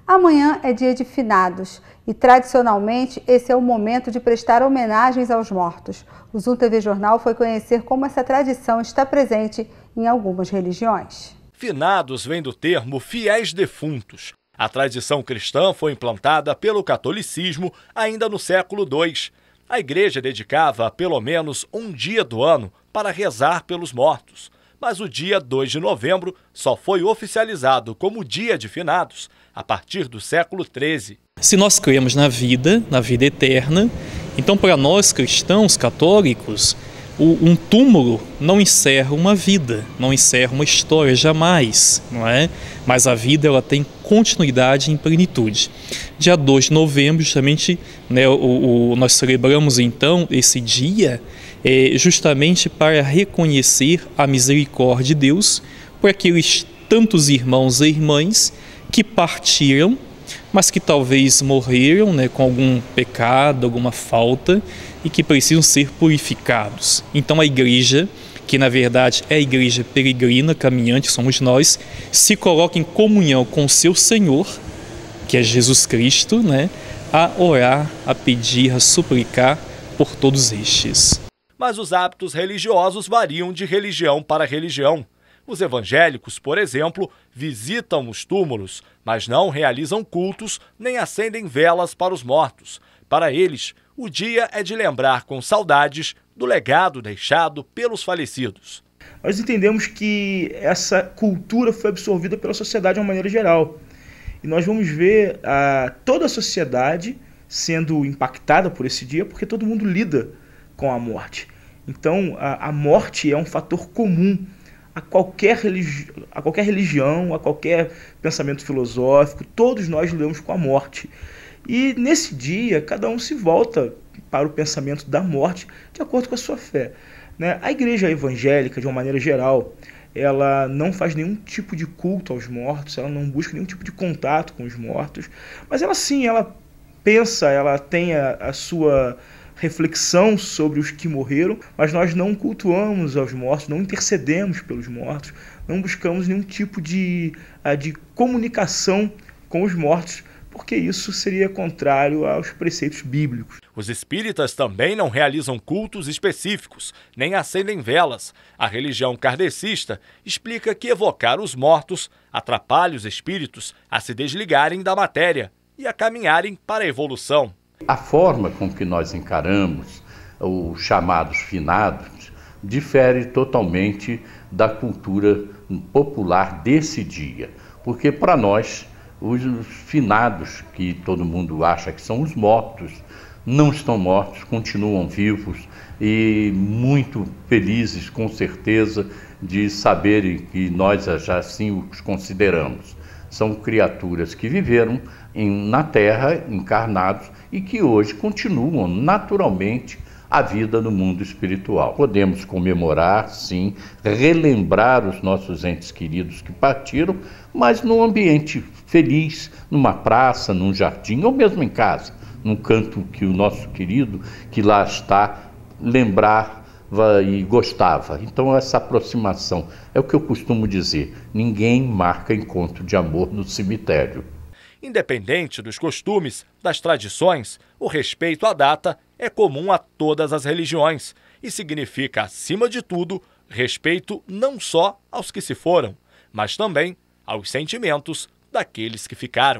Amanhã é dia de finados e, tradicionalmente, esse é o momento de prestar homenagens aos mortos. O Zoom TV Jornal foi conhecer como essa tradição está presente em algumas religiões. Finados vem do termo fiéis defuntos. A tradição cristã foi implantada pelo catolicismo ainda no século II. A igreja dedicava pelo menos um dia do ano para rezar pelos mortos. Mas o dia 2 de novembro só foi oficializado como dia de finados a partir do século XIII. Se nós cremos na vida eterna, então para nós cristãos católicos, um túmulo não encerra uma vida, não encerra uma história, jamais, não é? Mas a vida ela tem continuidade em plenitude. Dia 2 de novembro, justamente, né, nós celebramos então esse dia justamente para reconhecer a misericórdia de Deus por aqueles tantos irmãos e irmãs que partiram, mas que talvez morreram, né, com algum pecado, alguma falta e que precisam ser purificados. Então a igreja, que na verdade é a igreja peregrina, caminhante, somos nós, se coloca em comunhão com o seu Senhor, que é Jesus Cristo, né, a orar, a pedir, a suplicar por todos estes. Mas os hábitos religiosos variam de religião para religião. Os evangélicos, por exemplo, visitam os túmulos, mas não realizam cultos nem acendem velas para os mortos. Para eles, o dia é de lembrar com saudades do legado deixado pelos falecidos. Nós entendemos que essa cultura foi absorvida pela sociedade de uma maneira geral. E nós vamos ver toda a sociedade sendo impactada por esse dia, porque todo mundo lida com a morte. Então, a morte é um fator comum a qualquer religião, a qualquer pensamento filosófico. Todos nós lidamos com a morte. E nesse dia, cada um se volta para o pensamento da morte de acordo com a sua fé, né? A igreja evangélica, de uma maneira geral, ela não faz nenhum tipo de culto aos mortos, ela não busca nenhum tipo de contato com os mortos, mas ela sim, ela pensa, ela tem a sua reflexão sobre os que morreram, mas nós não cultuamos aos mortos, não intercedemos pelos mortos, não buscamos nenhum tipo de comunicação com os mortos, porque isso seria contrário aos preceitos bíblicos. Os espíritas também não realizam cultos específicos, nem acendem velas. A religião kardecista explica que evocar os mortos atrapalha os espíritos a se desligarem da matéria e a caminharem para a evolução. A forma com que nós encaramos os chamados finados difere totalmente da cultura popular desse dia, porque para nós os finados, que todo mundo acha que são os mortos, não estão mortos, continuam vivos e muito felizes, com certeza, de saberem que nós já assim os consideramos. São criaturas que viveram na Terra, encarnados, e que hoje continuam naturalmente a vida no mundo espiritual. Podemos comemorar, sim, relembrar os nossos entes queridos que partiram, mas num ambiente feliz, numa praça, num jardim, ou mesmo em casa, num canto que o nosso querido, que lá está, lembrava e gostava. Então essa aproximação é o que eu costumo dizer: ninguém marca encontro de amor no cemitério. Independente dos costumes, das tradições, o respeito à data é comum a todas as religiões e significa, acima de tudo, respeito não só aos que se foram, mas também aos sentimentos daqueles que ficaram.